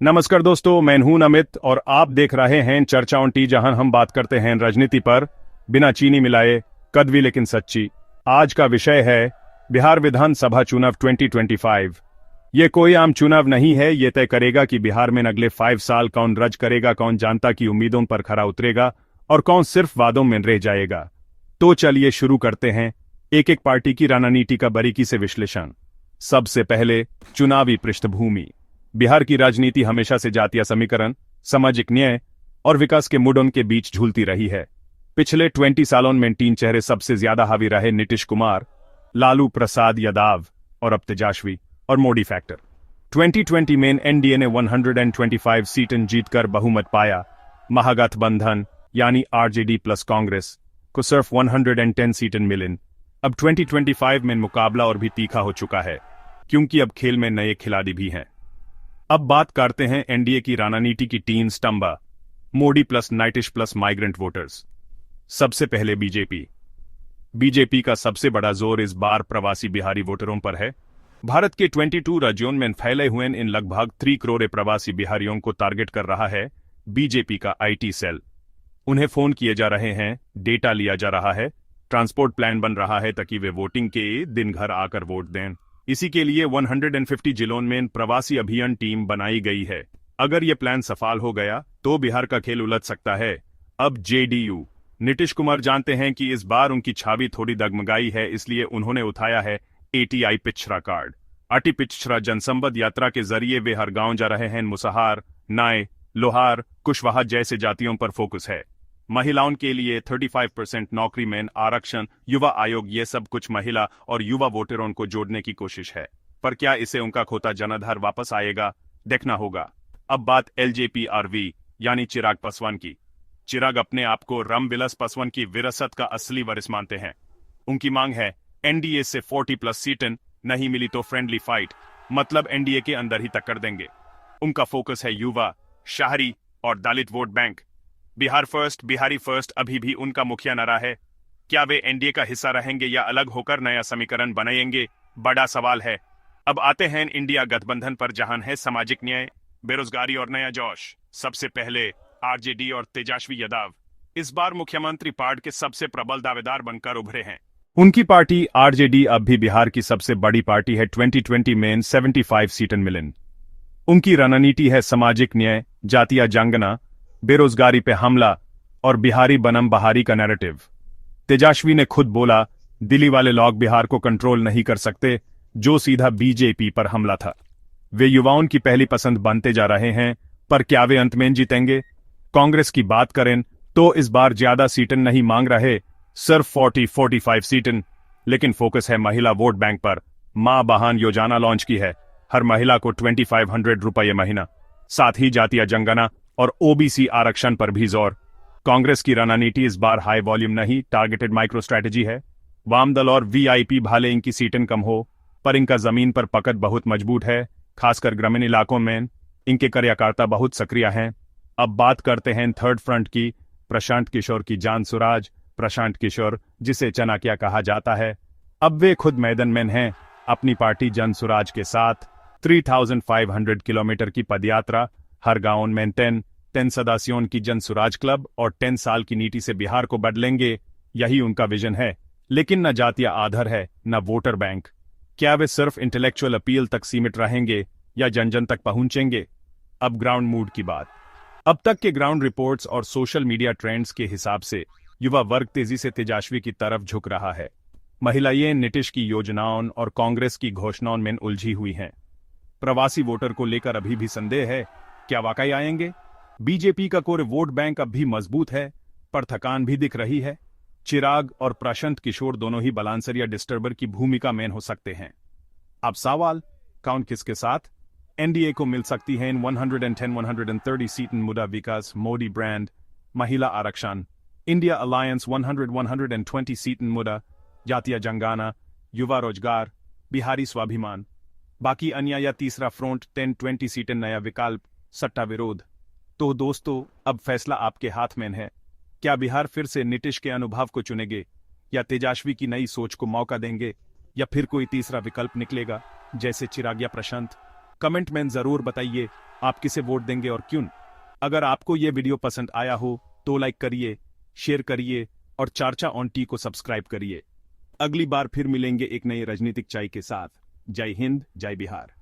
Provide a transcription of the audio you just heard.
नमस्कार दोस्तों, मैं हूं अमित और आप देख रहे हैं चर्चा ऑन टी, जहां हम बात करते हैं राजनीति पर बिना चीनी मिलाए, कड़वी लेकिन सच्ची। आज का विषय है बिहार विधानसभा चुनाव 2025। ये कोई आम चुनाव नहीं है, ये तय करेगा कि बिहार में अगले 5 साल कौन राज करेगा, कौन जनता की उम्मीदों पर खरा उतरेगा और कौन सिर्फ वादों में रह जाएगा। तो चलिए शुरू करते हैं एक एक पार्टी की रणनीति का बारीकी से विश्लेषण। सबसे पहले चुनावी पृष्ठभूमि। बिहार की राजनीति हमेशा से जातीय समीकरण, सामाजिक न्याय और विकास के मुद्दों के बीच झूलती रही है। पिछले 20 सालों में 3 चेहरे सबसे ज्यादा हावी रहे: नीतीश कुमार, लालू प्रसाद यादव और अब तेजस्वी और मोदी फैक्टर। 2020 में एनडीए ने 125 सीटें जीतकर बहुमत पाया। महागठबंधन यानी आरजेडी प्लस कांग्रेस को सिर्फ 110 सीटें मिलीं। अब 2025 में मुकाबला और भी तीखा हो चुका है, क्योंकि अब खेल में नए खिलाड़ी भी हैं। अब बात करते हैं एनडीए की रणनीति की 3 स्तंभ: Modi plus Nitish plus migrant voters. सबसे पहले बीजेपी का सबसे बड़ा जोर इस बार प्रवासी बिहारी वोटरों पर है। भारत के 22 राज्यों में फैले हुए इन लगभग 3 करोड़ प्रवासी बिहारियों को टारगेट कर रहा है बीजेपी का आईटी सेल। उन्हें फोन किए जा रहे हैं, डेटा लिया जा रहा है, ट्रांसपोर्ट प्लान बन रहा है ताकि वे वोटिंग के दिन घर आकर वोट दें। इसी के लिए 150 जिलों में प्रवासी अभियान टीम बनाई गई है। अगर यह प्लान सफल हो गया तो बिहार का खेल उलट सकता है। अब जेडीयू। नीतीश कुमार जानते हैं कि इस बार उनकी छवि थोड़ी डगमगाई है, इसलिए उन्होंने उठाया है एटीआई पिछड़ा कार्ड। अति पिछड़ा जनसंवाद यात्रा के जरिए वे हर गांव जा रहे हैं। मुसहर, नाय, लोहार, कुशवाहा जैसे जातियों पर फोकस है। महिलाओं के लिए 35% नौकरी में आरक्षण, युवा आयोग, ये सब कुछ महिला और युवा वोटरों को जोड़ने की कोशिश है। पर क्या इसे उनका खोता जनाधार वापस आएगा? देखना होगा। अब बात एलजेपी यानी चिराग पासवान की। चिराग अपने आप को रामविलास पासवान की विरासत का असली वारिस मानते हैं। उनकी मांग है एनडीए से 40+ सीटें, नहीं मिली तो फ्रेंडली फाइट, मतलब एनडीए के अंदर ही टक्कर देंगे। उनका फोकस है युवा, शहरी और दलित vote bank. Bihar first, Bihari first अभी भी उनका मुखिया नारा है। क्या वे एनडीए का हिस्सा रहेंगे या अलग होकर नया समीकरण बनाएंगे? बड़ा सवाल है। अब आते हैं इंडिया गठबंधन पर, जहां है सामाजिक न्याय, बेरोजगारी और नया जोश। सबसे पहले आरजेडी और तेजस्वी यादव इस बार मुख्यमंत्री पद के सबसे प्रबल दावेदार बनकर उभरे हैं। उनकी पार्टी आरजेडी अब भी बिहार की सबसे बड़ी पार्टी है। 2020 में 75 सीटें मिलीं। उनकी रणनीति है सामाजिक न्याय, जातीय जंगना, बेरोजगारी पे हमला और बिहारी बनम बहारी का नैरेटिव। तेजस्वी ने खुद बोला, दिल्ली वाले लोग बिहार को कंट्रोल नहीं कर सकते, जो सीधा बीजेपी पर हमला था। वे युवाओं की पहली पसंद बनते जा रहे हैं, पर क्या वे अंत में जीतेंगे? कांग्रेस की बात करें तो इस बार ज्यादा सीटें नहीं मांग रहे, सिर्फ 40-45 सीटें, लेकिन फोकस है महिला वोट बैंक पर। मां बहन योजना लॉन्च की है, हर महिला को 2500 रुपये महीना, साथ ही जातीय जनगणना और ओबीसी आरक्षण पर भी जोर। कांग्रेस की रणनीति इस बार हाई वॉल्यूम नहीं, टारगेटेड माइक्रो स्ट्रेटेजी है। वाम दल और वीआईपी भले इनकी सीटें कम हो, पर इनका जमीन पर पकड़ बहुत मजबूत है, खासकर ग्रामीण इलाकों में इनके कार्यकर्ता बहुत सक्रिय हैं। अब बात करते हैं थर्ड फ्रंट की, प्रशांत किशोर की जान सुराज। प्रशांत किशोर, जिसे चाणक्य कहा जाता है, अब वे खुद मैदान में हैं। अपनी पार्टी जन सुराज के साथ 3500 किलोमीटर की पदयात्रा, हर गांव में 10 सदस्यों की जन सुराज क्लब और 10 साल की नीति से बिहार को बदलेंगे, यही उनका विजन है। लेकिन न जातीय आधार है, न वोटर बैंक। क्या वे सिर्फ इंटेलेक्चुअल अपील तक सीमित रहेंगे या जन जन तक पहुंचेंगे? अब ग्राउंड मूड की बात। अब तक के ग्राउंड रिपोर्ट्स और सोशल मीडिया ट्रेंड्स के हिसाब से युवा वर्ग तेजी से तेजस्वी की तरफ झुक रहा है। महिलाएं नीतीश की योजनाओं और कांग्रेस की घोषणाओं में उलझी हुई हैं। प्रवासी वोटर को लेकर अभी भी संदेह है, क्या वाकई आएंगे? बीजेपी का कोर वोट बैंक अब भी मजबूत है, पर थकान भी दिख रही है। चिराग और प्रशांत किशोर दोनों ही बालांसर या डिस्टर्बर की भूमिका में हो सकते हैं। अब सवाल, कौन किसके साथ? एनडीए को मिल सकती है इन 110-130 सीटें मुद्दा विकास, मोदी ब्रांड, महिला आरक्षण। इंडिया अलायंस 100-120 सीटें मुद्दा जातीय जंगाना, युवा रोजगार, बिहारी स्वाभिमान। बाकी अन्य या तीसरा फ्रंट 10-20 सीटें नया विकल्प, सट्टा विरोध। तो दोस्तों, अब फैसला आपके हाथ में है। क्या बिहार फिर से नीतीश के अनुभव को चुनेंगे, या तेजस्वी की नई सोच को मौका देंगे, या फिर कोई तीसरा विकल्प निकलेगा जैसे चिराग या प्रशांत? कमेंट में जरूर बताइए आप किसे वोट देंगे और क्यों। अगर आपको ये वीडियो पसंद आया हो तो लाइक करिए, शेयर करिए और चर्चा ऑन टी को सब्सक्राइब करिए। अगली बार फिर मिलेंगे एक नई राजनीतिक चाय के साथ। जय हिंद, जय बिहार।